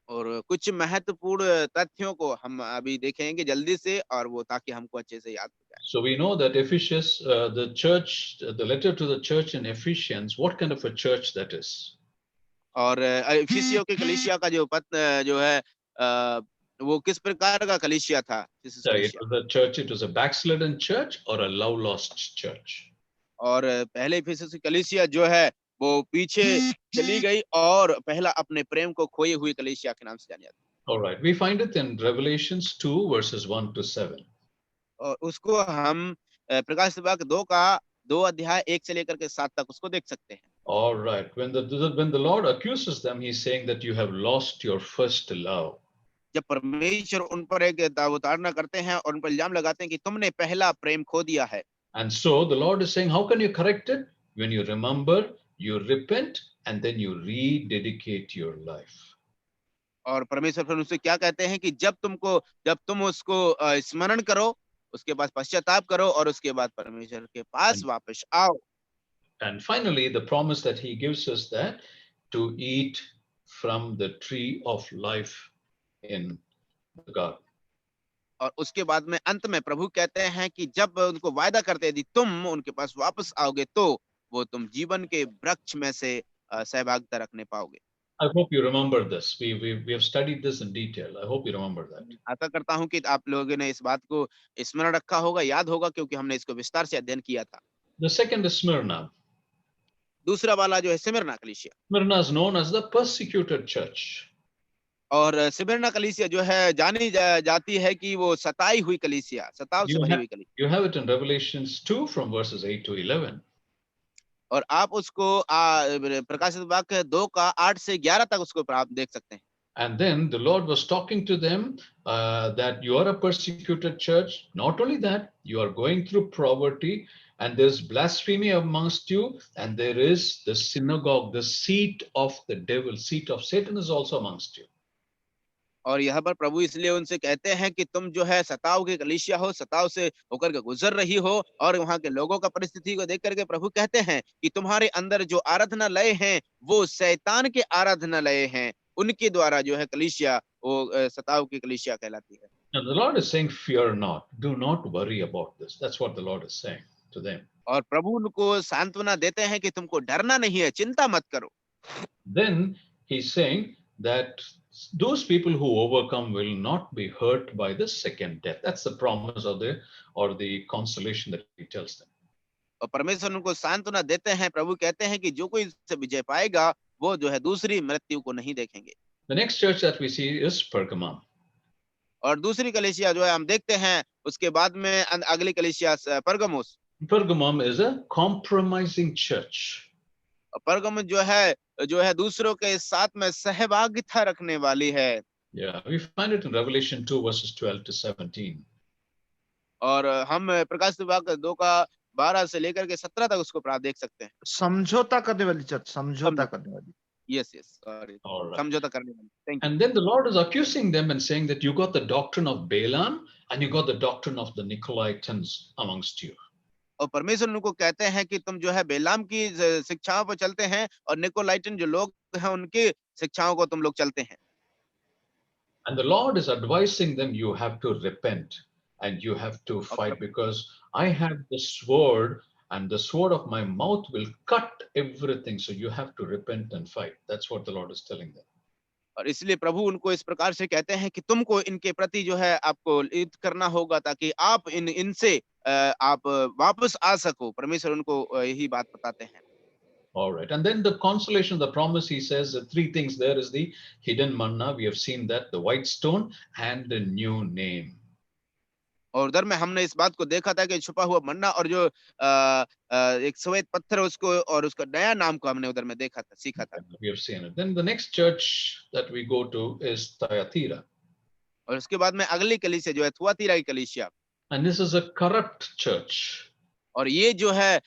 और कुछ महत्वपूर्ण तथ्यों को हम अभी देखेंगे जल्दी से और वो ताकि हमको अच्छे से याद हो जाए। So we know that Ephesus, the letter to the church in Ephesians, what kind of a church that is? और इफिसियों के कलीसिया का जो पत्र जो है वो किस प्रकार का कलीसिया था? It was a backslidden church or a love lost church? और पहले इफिसस की कलीसिया जो है वो पीछे चली गई और पहला अपने प्रेम को खोई हुई कलीसिया के नाम से जानी जाती All right. We find it in Revelations 2, verses 1 to 7. है। और उसको हम प्रकाश वाक्य 2 का 2 अध्याय 1 से लेकर के 7 तक उसको देख सकते हैं। All right. When the Lord accuses them, he's saying that you have lost your first love. जब परमेश्वर उन पर एक उतारना करते हैं और उन पर इल्जाम लगाते हैं कि तुमने पहला प्रेम खो दिया है। And so the Lord is saying, how can you correct it? When you remember, you repent, and then you rededicate your life. और परमेश्वर फिर उनसे क्या कहते हैं कि जब तुम उसको स्मरण करो, उसके बाद पश्चाताप करो और उसके बाद परमेश्वर के पास वापस आओ। And finally, the promise that he gives us that to eat from the tree of life in the garden. और उसके बाद में अंत में प्रभु कहते हैं कि जब उनको वायदा करते हैं यदि तुम उनके पास वापस आओगे तो वो तुम जीवन के वृक्ष में से सहभागिता रखने पाओगे। I hope you remember this. We have studied this in detail. I hope you remember that. आशा करता हूं कि आप लोगों ने इस बात को स्मरण रखा होगा, याद होगा, क्योंकि हमने इसको विस्तार से अध्ययन किया था। The second is Smyrna. दूसरा वाला जो है सिमिरना कलीसिया, Smyrna is known as the persecuted church. और सिमिरना कलीसिया जो है जानी जाती है कि वो सताई हुई कलीसिया, सताव से भरी हुई कलीसिया। You have it in Revelations 2 from verses 8 to 11. और आप उसको प्रकाशित वाक्य 2 का 8 से 11 तक उसको आप देख सकते हैं। And then the Lord was talking to them that you are a persecuted church. Not only that, you are going through poverty, and there's blasphemy amongst you, and there is the synagogue, the seat of the devil, seat of Satan is also amongst you. और यहाँ पर प्रभु इसलिए उनसे कहते हैं कि तुम जो है सताव की कलीसिया हो, सताव से होकर के गुजर रही हो, और वहां के लोगों का परिस्थिति को देख करके प्रभु कहते हैं कि तुम्हारे अंदर जो आराधनालय हैं वो शैतान के आराधनालय हैं, उनके द्वारा जो है कलीसिया वो सताव की कलीसिया कहलाती है। And the Lord is saying, fear not, do not worry about this. That's what the Lord is saying to them. और प्रभु उनको सांत्वना देते हैं कि तुमको डरना नहीं है, चिंता मत करो। Then he's saying that those people who overcome will not be hurt by the second death. That's the promise of the consolation that he tells them. और परमेश्वर उनको सांत्वना देते हैं, प्रभु कहते हैं कि जो कोई इससे विजय पाएगा वो जो है दूसरी मृत्यु को नहीं देखेंगे। The next church that we see is Pergamum. और दूसरी कलीसिया जो है हम देखते हैं उसके बाद में अगली कलीसिया परगमुस। Pergamum is a compromising church. परगमुस जो है दूसरों के साथ में सहभागिता रखने वाली है। Yeah, we find it in Revelation 2 verses 12 to 17. और हम प्रकाश वाक्य 2 का 12 से लेकर के 17 तक उसको प्राप्त देख सकते हैं। समझौता करने वाली चर्च, समझौता करने वाली। Yes sorry, All right. समझौता करने वाली। Thank you. And then the Lord is accusing them and saying that you got the doctrine of Balaam and you got the doctrine of the Nicolaitans amongst you. और परमेश्वर उनको कहते हैं कि तुम जो है बेलाम की शिक्षाओं पर चलते हैं और निकोलाइटन जो लोग हैं उनकी शिक्षाओं को तुम लोग चलते हैं। And the Lord is advising them, you have to repent and you have to fight because I have the sword and the sword of my mouth will cut everything. So you have to repent and fight. That's what the Lord is telling them. और इसलिए प्रभु उनको इस प्रकार से कहते हैं कि तुमको इनके प्रति जो है आपको युद्ध करना होगा ताकि आप इनसे आप वापस आ सको। परमेश्वर उनको यही बात बताते हैं। All right. And then the consolation, the promise, he says three things. There is the hidden manna. We have seen that, the white stone and the new name. और उधर में हमने इस बात को देखा था कि छुपा हुआ मन्ना और जो एक श्वेत पत्थर उसको और उसका नया नाम को हमने उधर में देखा था, सीखा था। We have seen it. Then the next church that we go to is Thyatira. और उसके बाद में अगली कलीसिया जो है थुआतीरा की कलीसिया। And this is a corrupt church. और ये जो है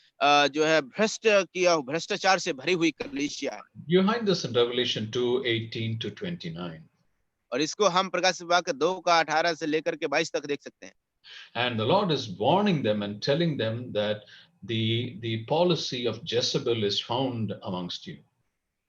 भ्रष्टाचार से भरी हुई कलीसिया है। You find this in Revelation 2:18 to 29. और इसको हम प्रकाश वाक्य 2 का 18 से लेकर के 22 तक देख सकते हैं। And the Lord is warning them and telling them that the policy of Jezebel is found amongst you.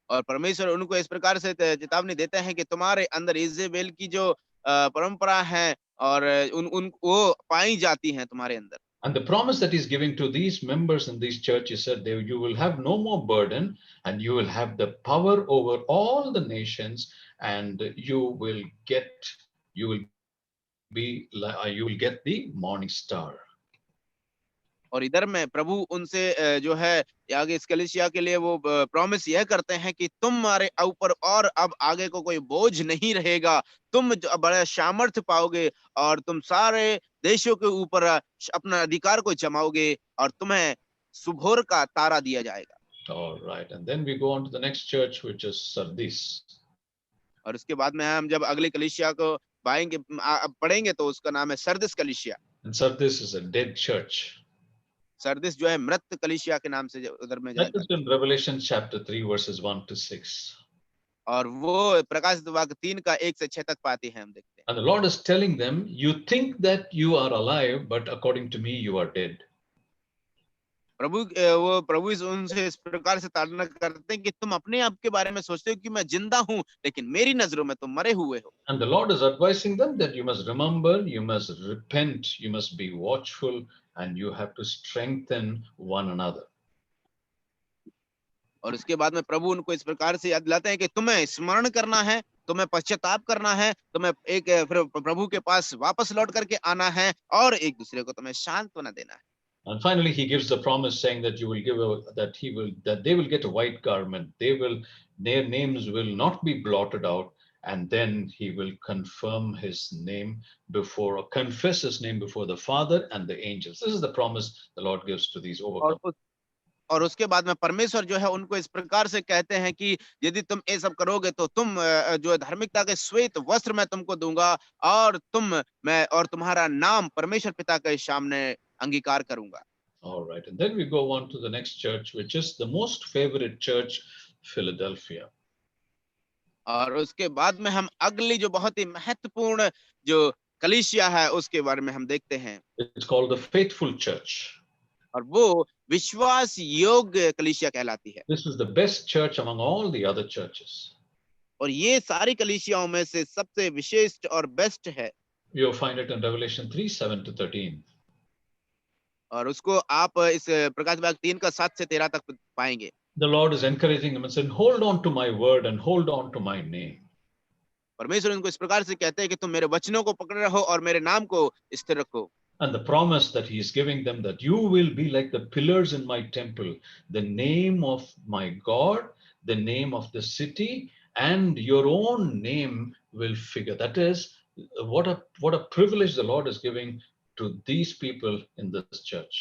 और परमेश्वर उनको इस प्रकार से चेतावनी देते हैं कि तुम्हारे अंदर इजेबेल की जो परंपरा है और उन वो पाई जाती हैं तुम्हारे अंदर। And the promise that he's giving to these members in these churches said you will have no more burden and you will have the power over all the nations and you will get the morning star. और इधर में प्रभु उनसे जो है आगे इस कलीसिया के लिए वो प्रॉमिस यह करते हैं कि तुम्हारे ऊपर और अब आगे को कोई बोझ नहीं रहेगा, तुम बड़ा सामर्थ्य पाओगे और तुम सारे देशों के ऊपर अपना अधिकार को जमाओगे और तुम्हें सुभोर का तारा दिया जाएगा। All right. And then we go on to the next church, which is Sardis. और उसके बाद में हम जब अगली कलीसिया को पढ़ेंगे तो उसका नाम है सरदिस कलीसिया। And Sardis is a dead church. सरदिस जो है मृत कलीसिया के नाम से उधर में That जाता is in Revelation chapter 3, verses 1 to 6. और वो प्रकाशित वाक्य 3 का 1 से 6 तक पाती है हम देखते हैं। And the Lord is telling them, you think that you are alive, but according to me, you are dead. प्रभु उनसे इस प्रकार से ताड़ना करते हैं कि तुम अपने आप के बारे में सोचते हो कि मैं जिंदा हूं, लेकिन मेरी नजरों में तुम मरे हुए हो। And the Lord is advising them that you must remember, you must repent, you must be watchful, and you have to strengthen one another. और उसके बाद में प्रभु उनको इस प्रकार से याद दिलाते हैं कि तुम्हें स्मरण करना है, तुम्हें पश्चाताप करना है, तुम्हें एक फिर प्रभु के पास वापस लौट करके आना है और एक दूसरे को तुम्हें सांत्वना देना है। And finally, he gives the promise saying that you will give that they will get a white garment. Their names will not be blotted out, and then he will confirm his name confess his name before the Father and the angels. This is the promise the Lord gives to these overcomers. और उसके बाद में परमेश्वर जो है उनको इस प्रकार से कहते हैं कि यदि तुम ये सब करोगे तो तुम जो है धार्मिकता के श्वेत वस्त्र मैं तुमको दूंगा और मैं और तुम्हारा नाम परमेश्वर पिता के सामने अंगीकार करूंगा। All right, and then we go on to the next church, which is the most favorite church, Philadelphia. और उसके बाद में हम अगली जो बहुत ही महत्वपूर्ण जो कलीसिया है उसके बारे में हम देखते हैं। It's called the faithful church. और वो विश्वास योग्य कलीसिया कहलाती है। This is the best church among all the other churches. और ये सारी कलीसियाओं में से सबसे विशिष्ट और बेस्ट है। You'll find it in Revelation 3, 7 to 13. और उसको आप इस प्रकाश भाग 3 का 7 से 13 तक पाएंगे। The Lord is encouraging them and saying, hold on to my word and hold on to my name. परमेश्वर उनको इस प्रकार से कहते हैं कि तुम मेरे वचनों को पकड़े रहो और मेरे नाम को स्थिर रखो। And the promise that he is giving them that you will be like the pillars in my temple, the name of my God, the name of the city, and your own name will figure. That is, what a privilege the Lord is giving to these people in this church.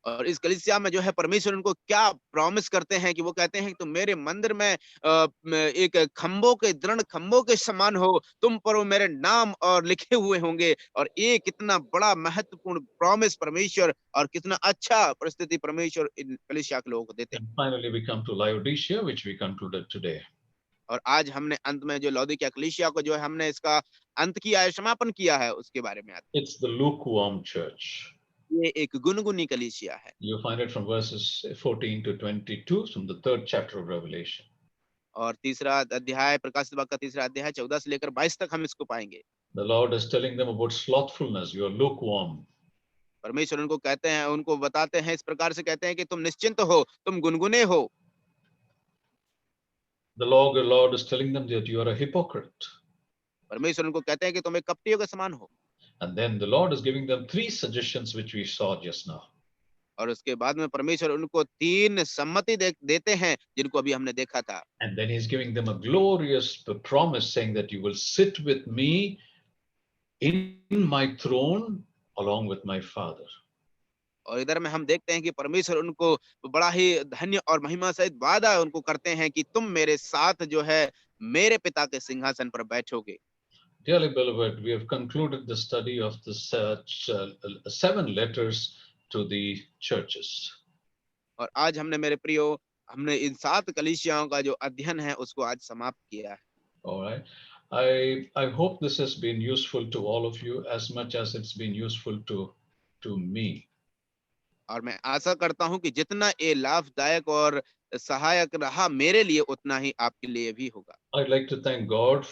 और इस कलीसिया में जो है परमेश्वर उनको क्या प्रॉमिस करते हैं कि वो कहते हैं कि तुम मेरे मंदिर में एक दृढ़ खंभों के समान हो, तुम पर वो मेरे नाम और लिखे हुए होंगे। और ये कितना बड़ा महत्वपूर्ण प्रॉमिस परमेश्वर और कितना अच्छा परिस्थिति परमेश्वर इन कलीसिया के लोगों को देते हैं। And finally we come to Laodicea, which we concluded today. और आज हमने अंत में जो लौदीकिया कलीसिया को जो है हमने इसका अंत किया है, समापन किया है, उसके बारे में आते हैं। It's the lukewarm church. ये एक गुनगुनी कलीसिया है। You find it from verses 14 to 22 from the 3rd chapter of Revelation. और तीसरा अध्याय प्रकाशित वाक्य का तीसरा अध्याय 14 से लेकर 22 तक हम इसको पाएंगे। The Lord is telling them about slothfulness. You are lukewarm. परमेश्वर उनको कहते हैं, उनको बताते हैं, इस प्रकार से कहते हैं कि तुम निश्चिंत हो, तुम गुनगुने हो। The Lord is telling them that you are a hypocrite. परमेश्वर उनको कहते हैं कि तुम एक कपटियों के समान हो। And then the Lord is giving them 3 suggestions which we saw just now. और उसके बाद में परमेश्वर उनको 3 सम्मति देते हैं जिनको अभी हमने देखा था। And then he's giving them a glorious promise saying that you will sit with me in my throne along with my Father. और इधर में हम देखते हैं कि परमेश्वर उनको बड़ा ही धन्य और महिमा सहित वादा उनको करते हैं कि तुम मेरे साथ जो है मेरे पिता के सिंहासन पर बैठोगे। Dearly beloved, we have concluded the study of the 7 letters to the churches. और आज हमने मेरे प्रियो हमने इन 7 कलीसियाओं का जो अध्ययन है उसको आज समाप्त किया है। All right. I hope this has been useful to all of you as much as it's been useful to me. और मैं आशा करता हूं कि जितना ये लाभदायक और सहायक रहा मेरे लिए उतना ही आपके लिए भी होगा। I'd like to thank God